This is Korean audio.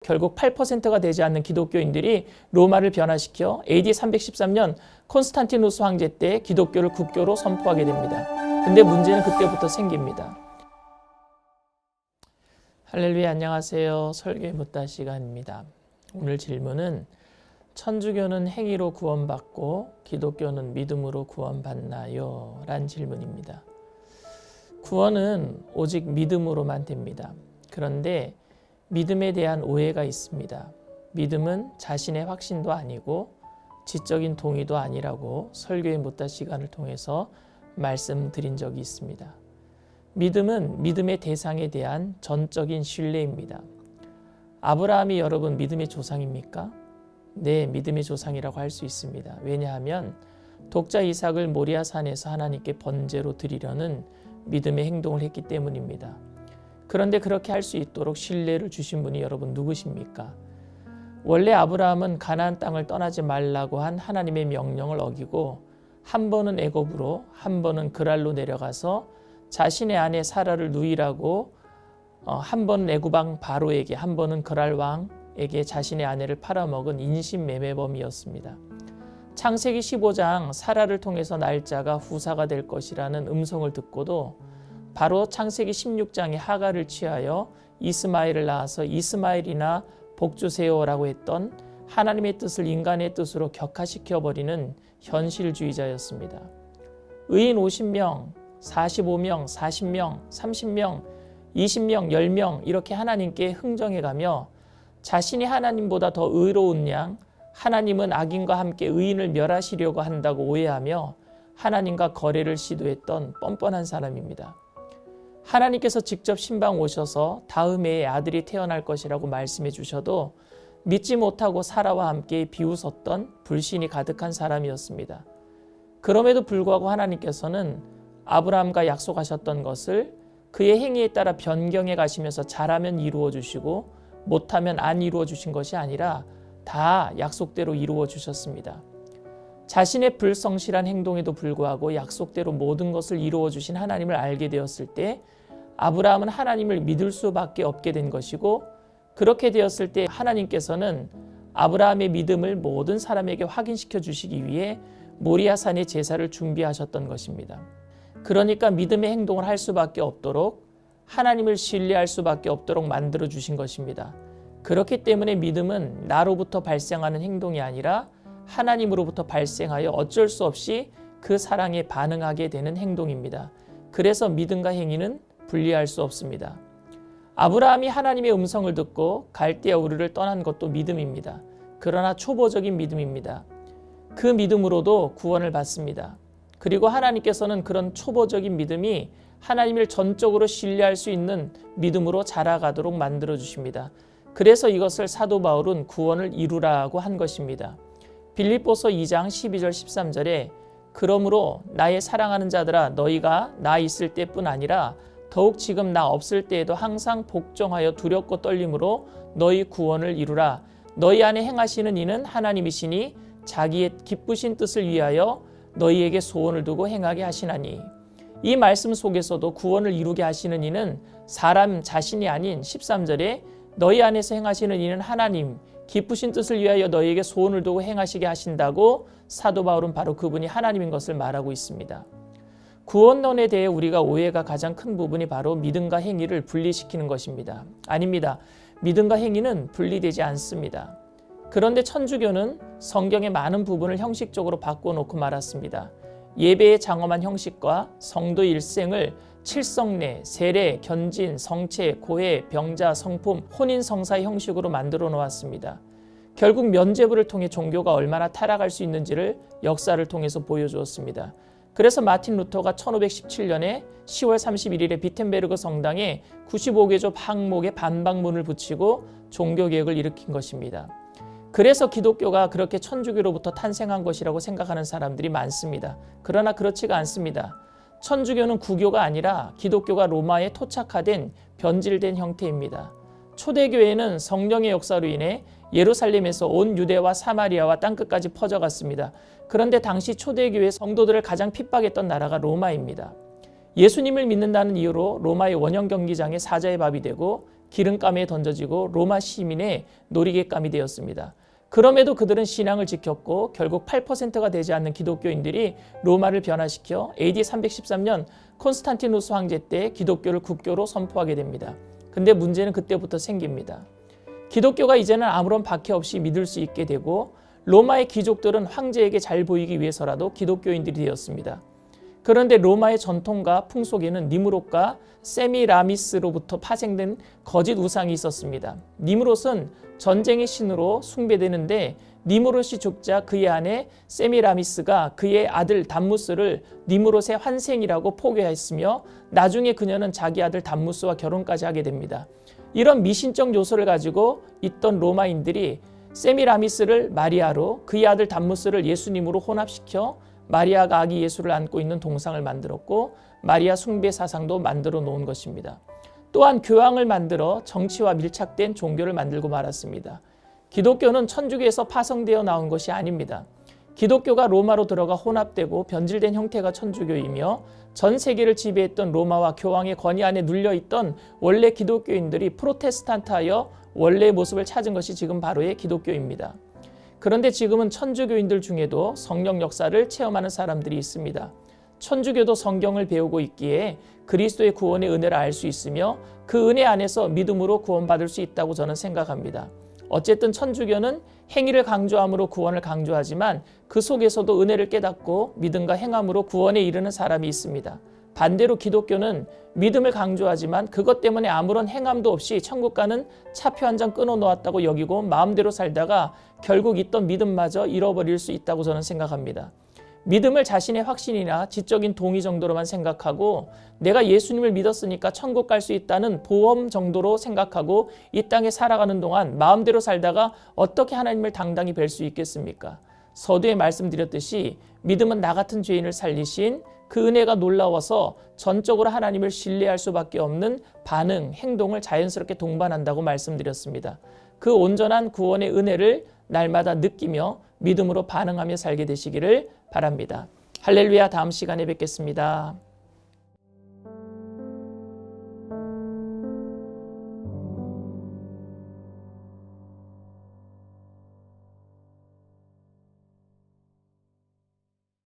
결국 8%가 되지 않는 기독교인들이 로마를 변화시켜 AD 313년 콘스탄티누스 황제 때 기독교를 국교로 선포하게 됩니다. 근데 문제는 그때부터 생깁니다. 할렐루야, 안녕하세요. 설교의 묻다 시간입니다. 오늘 질문은 천주교는 행위로 구원받고 기독교는 믿음으로 구원받나요? 란 질문입니다. 구원은 오직 믿음으로만 됩니다. 그런데 믿음에 대한 오해가 있습니다. 믿음은 자신의 확신도 아니고 지적인 동의도 아니라고 설교의 묻다 시간을 통해서 말씀드린 적이 있습니다. 믿음은 믿음의 대상에 대한 전적인 신뢰입니다. 아브라함이 여러분 믿음의 조상입니까? 네, 믿음의 조상이라고 할 수 있습니다. 왜냐하면 독자 이삭을 모리아산에서 하나님께 번제로 드리려는 믿음의 행동을 했기 때문입니다. 그런데 그렇게 할 수 있도록 신뢰를 주신 분이 여러분 누구십니까? 원래 아브라함은 가나안 땅을 떠나지 말라고 한 하나님의 명령을 어기고 한 번은 애굽으로 한 번은 그랄로 내려가서 자신의 아내 사라를 누이라고 한 번은 애굽 왕 바로에게 한 번은 그랄 왕에게 자신의 아내를 팔아먹은 인신매매범이었습니다. 창세기 15장 사라를 통해서 날짜가 후사가 될 것이라는 음성을 듣고도 바로 창세기 16장의 하갈을 취하여 이스마엘을 낳아서 이스마엘이나 복주세요라고 했던 하나님의 뜻을 인간의 뜻으로 격화시켜버리는 현실주의자였습니다. 의인 50명, 45명, 40명, 30명, 20명, 10명 이렇게 하나님께 흥정해가며 자신이 하나님보다 더 의로운 양 하나님은 악인과 함께 의인을 멸하시려고 한다고 오해하며 하나님과 거래를 시도했던 뻔뻔한 사람입니다. 하나님께서 직접 신방 오셔서 다음 해에 아들이 태어날 것이라고 말씀해 주셔도 믿지 못하고 사라와 함께 비웃었던 불신이 가득한 사람이었습니다. 그럼에도 불구하고 하나님께서는 아브라함과 약속하셨던 것을 그의 행위에 따라 변경해 가시면서 잘하면 이루어 주시고 못하면 안 이루어 주신 것이 아니라 다 약속대로 이루어 주셨습니다. 자신의 불성실한 행동에도 불구하고 약속대로 모든 것을 이루어 주신 하나님을 알게 되었을 때 아브라함은 하나님을 믿을 수밖에 없게 된 것이고 그렇게 되었을 때 하나님께서는 아브라함의 믿음을 모든 사람에게 확인시켜 주시기 위해 모리아산의 제사를 준비하셨던 것입니다. 그러니까 믿음의 행동을 할 수밖에 없도록 하나님을 신뢰할 수밖에 없도록 만들어 주신 것입니다. 그렇기 때문에 믿음은 나로부터 발생하는 행동이 아니라 하나님으로부터 발생하여 어쩔 수 없이 그 사랑에 반응하게 되는 행동입니다. 그래서 믿음과 행위는 분리할 수 없습니다. 아브라함이 하나님의 음성을 듣고 갈대아 우르를 떠난 것도 믿음입니다. 그러나 초보적인 믿음입니다. 그 믿음으로도 구원을 받습니다. 그리고 하나님께서는 그런 초보적인 믿음이 하나님을 전적으로 신뢰할 수 있는 믿음으로 자라가도록 만들어 주십니다. 그래서 이것을 사도 바울은 구원을 이루라고 한 것입니다. 빌립보서 2장 12절 13절에 그러므로 나의 사랑하는 자들아 너희가 나 있을 때뿐 아니라 더욱 지금 나 없을 때에도 항상 복종하여 두렵고 떨림으로 너희 구원을 이루라. 너희 안에 행하시는 이는 하나님이시니 자기의 기쁘신 뜻을 위하여 너희에게 소원을 두고 행하게 하시나니. 이 말씀 속에서도 구원을 이루게 하시는 이는 사람 자신이 아닌 13절에 너희 안에서 행하시는 이는 하나님 기쁘신 뜻을 위하여 너희에게 소원을 두고 행하시게 하신다고 사도 바울은 바로 그분이 하나님인 것을 말하고 있습니다. 구원론에 대해 우리가 오해가 가장 큰 부분이 바로 믿음과 행위를 분리시키는 것입니다. 아닙니다. 믿음과 행위는 분리되지 않습니다. 그런데 천주교는 성경의 많은 부분을 형식적으로 바꿔놓고 말았습니다. 예배의 장엄한 형식과 성도 일생을 칠성례, 세례, 견진, 성체, 고해, 병자, 성품, 혼인, 성사의 형식으로 만들어 놓았습니다. 결국 면죄부를 통해 종교가 얼마나 타락할 수 있는지를 역사를 통해서 보여주었습니다. 그래서 마틴 루터가 1517년에 10월 31일에 비텐베르그 성당에 95개조 항목에 반박문을 붙이고 종교개혁을 일으킨 것입니다. 그래서 기독교가 그렇게 천주교로부터 탄생한 것이라고 생각하는 사람들이 많습니다. 그러나 그렇지가 않습니다. 천주교는 구교가 아니라 기독교가 로마에 토착화된 변질된 형태입니다. 초대교회는 성령의 역사로 인해 예루살렘에서 온 유대와 사마리아와 땅끝까지 퍼져갔습니다. 그런데 당시 초대교회 성도들을 가장 핍박했던 나라가 로마입니다. 예수님을 믿는다는 이유로 로마의 원형 경기장에 사자의 밥이 되고 기름감에 던져지고 로마 시민의 놀이개감이 되었습니다. 그럼에도 그들은 신앙을 지켰고 결국 8%가 되지 않는 기독교인들이 로마를 변화시켜 AD 313년 콘스탄티누스 황제 때 기독교를 국교로 선포하게 됩니다. 근데 문제는 그때부터 생깁니다. 기독교가 이제는 아무런 박해 없이 믿을 수 있게 되고 로마의 귀족들은 황제에게 잘 보이기 위해서라도 기독교인들이 되었습니다. 그런데 로마의 전통과 풍속에는 니무롯과 세미라미스로부터 파생된 거짓 우상이 있었습니다. 니무롯은 전쟁의 신으로 숭배되는데 니무롯이 죽자 그의 아내 세미라미스가 그의 아들 담무스를 니무롯의 환생이라고 포교했으며 나중에 그녀는 자기 아들 담무스와 결혼까지 하게 됩니다. 이런 미신적 요소를 가지고 있던 로마인들이 세미라미스를 마리아로 그의 아들 담무스를 예수님으로 혼합시켜 마리아가 아기 예수를 안고 있는 동상을 만들었고 마리아 숭배 사상도 만들어 놓은 것입니다. 또한 교황을 만들어 정치와 밀착된 종교를 만들고 말았습니다. 기독교는 천주교에서 파생되어 나온 것이 아닙니다. 기독교가 로마로 들어가 혼합되고 변질된 형태가 천주교이며 전 세계를 지배했던 로마와 교황의 권위 안에 눌려있던 원래 기독교인들이 프로테스탄트하여 원래의 모습을 찾은 것이 지금 바로의 기독교입니다. 그런데 지금은 천주교인들 중에도 성령 역사를 체험하는 사람들이 있습니다. 천주교도 성경을 배우고 있기에 그리스도의 구원의 은혜를 알 수 있으며 그 은혜 안에서 믿음으로 구원받을 수 있다고 저는 생각합니다. 어쨌든 천주교는 행위를 강조함으로 구원을 강조하지만 그 속에서도 은혜를 깨닫고 믿음과 행함으로 구원에 이르는 사람이 있습니다. 반대로 기독교는 믿음을 강조하지만 그것 때문에 아무런 행함도 없이 천국 가는 차표 한 장 끊어놓았다고 여기고 마음대로 살다가 결국 있던 믿음마저 잃어버릴 수 있다고 저는 생각합니다. 믿음을 자신의 확신이나 지적인 동의 정도로만 생각하고 내가 예수님을 믿었으니까 천국 갈 수 있다는 보험 정도로 생각하고 이 땅에 살아가는 동안 마음대로 살다가 어떻게 하나님을 당당히 뵐 수 있겠습니까? 서두에 말씀드렸듯이 믿음은 나 같은 죄인을 살리신 그 은혜가 놀라워서 전적으로 하나님을 신뢰할 수밖에 없는 반응, 행동을 자연스럽게 동반한다고 말씀드렸습니다. 그 온전한 구원의 은혜를 날마다 느끼며 믿음으로 반응하며 살게 되시기를 바랍니다. 할렐루야. 다음 시간에 뵙겠습니다.